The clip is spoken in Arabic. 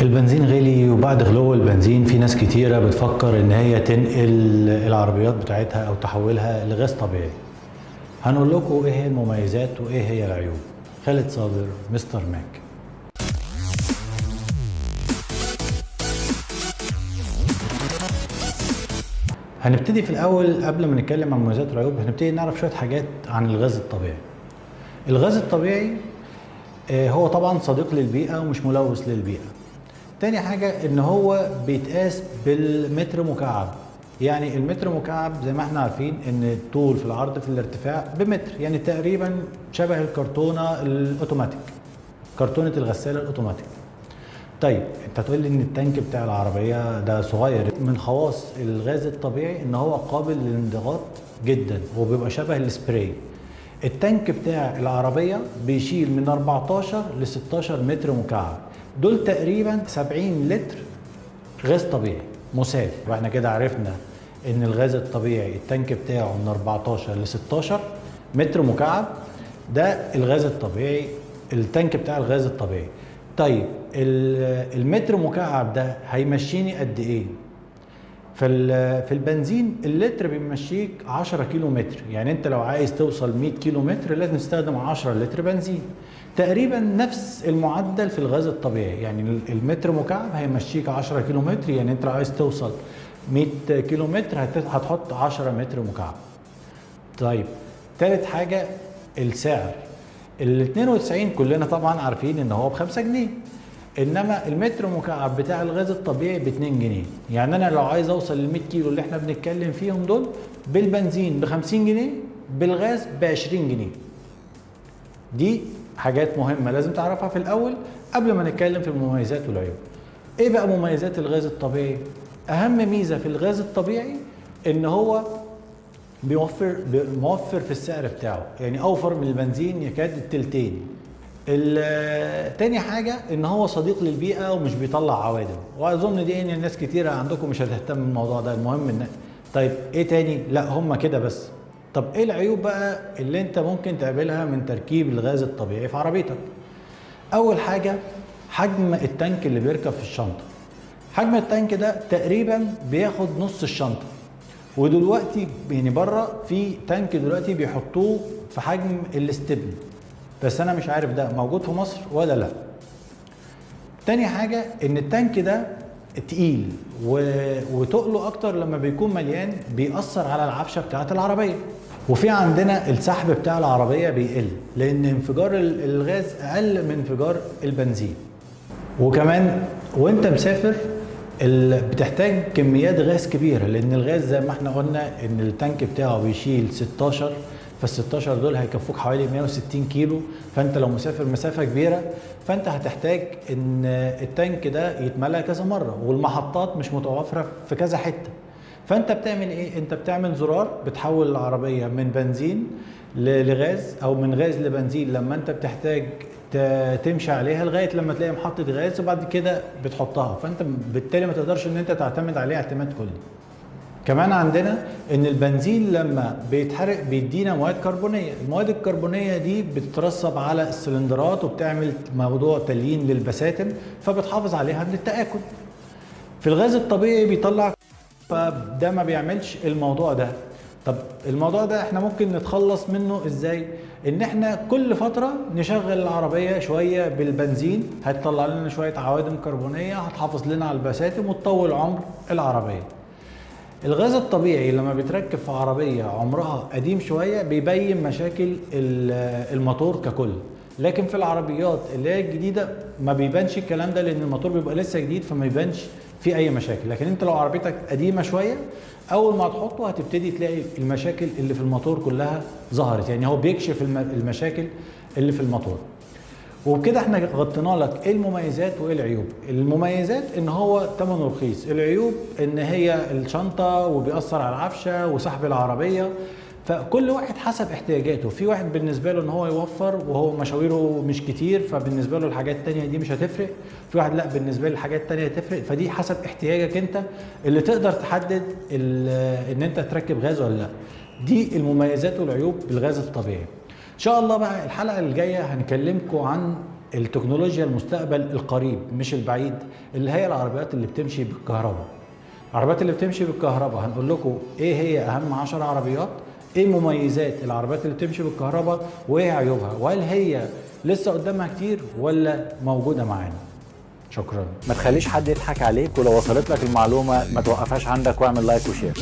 البنزين غلي، وبعد غلو البنزين في ناس كتيرة بتفكر ان هي تنقل العربيات بتاعتها او تحولها لغاز طبيعي. هنقول لكم ايه هي المميزات وايه هي العيوب. خالد صابر، مستر ماك. هنبتدي في الاول قبل ما نتكلم عن مميزات والعيوب، هنبتدي نعرف شوية حاجات عن الغاز الطبيعي. الغاز الطبيعي هو طبعا صديق للبيئة ومش ملوث للبيئة. تاني حاجة ان هو بيتقاس بالمتر مكعب، يعني المتر مكعب زي ما احنا عارفين ان الطول في العرض في الارتفاع بمتر، يعني تقريبا شبه الكرتونة الاوتوماتيك، كرتونة الغسالة الاوتوماتيك. طيب انت هتقول لي ان التانك بتاع العربية ده صغير. من خواص الغاز الطبيعي ان هو قابل للانضغاط جدا وبيبقى شبه السبراي. التانك بتاع العربية بيشيل من 14 ل 16 متر مكعب، دول تقريبا 70 لتر غاز طبيعي مسال. واحنا كده عرفنا ان الغاز الطبيعي التانك بتاعه من 14 ل 16 متر مكعب، ده الغاز الطبيعي، التانك بتاع الغاز الطبيعي. طيب المتر مكعب ده هيمشيني قد ايه؟ في البنزين اللتر بيمشيك 10 كيلو متر، يعني انت لو عايز توصل 100 كيلو متر لازم تستخدم 10 لتر بنزين. تقريبا نفس المعدل في الغاز الطبيعي، يعني المتر مكعب هيمشيك 10 كيلو متر، يعني انت لو عايز توصل 100 كيلو متر هتحط 10 متر مكعب. طيب تالت حاجة السعر. ال 92 كلنا طبعا عارفين ان هو ب5 جنيه، انما المتر مكعب بتاع الغاز الطبيعي ب2 جنيه. يعني انا لو عايز اوصل لل 100 كيلو اللي احنا بنتكلم فيهم دول بالبنزين ب50 جنيه، بالغاز ب20 جنيه. دي حاجات مهمة لازم تعرفها في الاول قبل ما نتكلم في المميزات والعيوب. ايه بقى مميزات الغاز الطبيعي؟ اهم ميزة في الغاز الطبيعي ان هو موفر في السعر بتاعه، يعني اوفر من البنزين يكاد التلتين. تاني حاجة ان هو صديق للبيئة ومش بيطلع عوادم، واظن دي ان الناس كتيرة عندكم مش هتهتم بالموضوع ده. المهم ان طيب ايه تاني؟ لا هم كده بس. طب ايه العيوب بقى اللي انت ممكن تقابلها من تركيب الغاز الطبيعي في عربيتك؟ اول حاجة حجم التانك اللي بيركب في الشنطة. حجم التانك ده تقريبا بياخد نص الشنطة، ودلوقتي يعني بره في تانك دلوقتي بيحطوه في حجم الاستبن، بس انا مش عارف ده موجود في مصر ولا لا. تاني حاجة ان التانك ده تقيل وتقله اكتر لما بيكون مليان، بيأثر على العفشة بتاعت العربية. وفي عندنا السحب بتاع العربية بيقل لان انفجار الغاز اقل من انفجار البنزين. وكمان وانت مسافر بتحتاج كميات غاز كبيرة، لان الغاز زي ما احنا قلنا ان التانك بتاعه بيشيل 16، فال16 دول هيكفوك حوالي 160 كيلو. فانت لو مسافر مسافة كبيرة فانت هتحتاج ان التانك ده يتملى كذا مرة، والمحطات مش متوفرة في كذا حتة. فانت بتعمل ايه؟ انت بتعمل زرار بتحول العربية من بنزين لغاز، او من غاز لبنزين لما انت بتحتاج تمشي عليها لغايه لما تلاقي محطه غاز، وبعد كده بتحطها. فانت بالتالي ما تقدرش ان انت تعتمد عليه اعتماد كلي. كمان عندنا ان البنزين لما بيتحرق بيدينا مواد كربونيه، المواد الكربونيه دي بتترسب على السلندرات وبتعمل موضوع تليين للبساتم، فبتحافظ عليها من التآكل. في الغاز الطبيعي بيطلع، فده ما بيعملش الموضوع ده. طب الموضوع ده احنا ممكن نتخلص منه ازاي؟ ان احنا كل فترة نشغل العربية شوية بالبنزين، هتطلع لنا شوية عوادم كربونية هتحافظ لنا على البساتم وتطول عمر العربية. الغاز الطبيعي لما بيتركب في عربية عمرها قديم شوية بيبين مشاكل الموتور ككل، لكن في العربيات اللي هي الجديدة ما بيبانش الكلام ده، لان الموتور بيبقى لسه جديد فما يبانش في اي مشاكل. لكن انت لو عربيتك قديمة شوية اول ما تحطه هتبتدي تلاقي المشاكل اللي في الموتور كلها ظهرت، يعني هو بيكشف المشاكل اللي في الموتور. وبكده احنا غطينا لك ايه المميزات وايه العيوب. المميزات ان هو ثمنه رخيص، العيوب ان هي الشنطه وبيأثر على العفشه وسحب العربيه. فكل واحد حسب احتياجاته، في واحد بالنسبه له ان هو يوفر وهو مشاويره مش كتير فبالنسبه له الحاجات التانية دي مش هتفرق، في واحد لا بالنسبه له الحاجات التانية هتفرق. فدي حسب احتياجك انت اللي تقدر تحدد ان انت تركب غاز ولا لا. دي المميزات والعيوب بالغاز الطبيعي. ان شاء الله بقى الحلقه الجايه هنكلمكم عن التكنولوجيا المستقبل القريب مش البعيد، اللي هي العربيات اللي بتمشي بالكهرباء. العربيات اللي بتمشي بالكهرباء هنقول لكم ايه هي اهم 10 عربيات، ايه مميزات العربيات اللي بتمشي بالكهرباء وايه عيوبها، وهل هي لسه قدامها كتير ولا موجودة معانا. شكرا. ما تخليش حد يضحك عليك، ولو وصلت لك المعلومة ما توقفهاش عندك واعمل لايك وشير.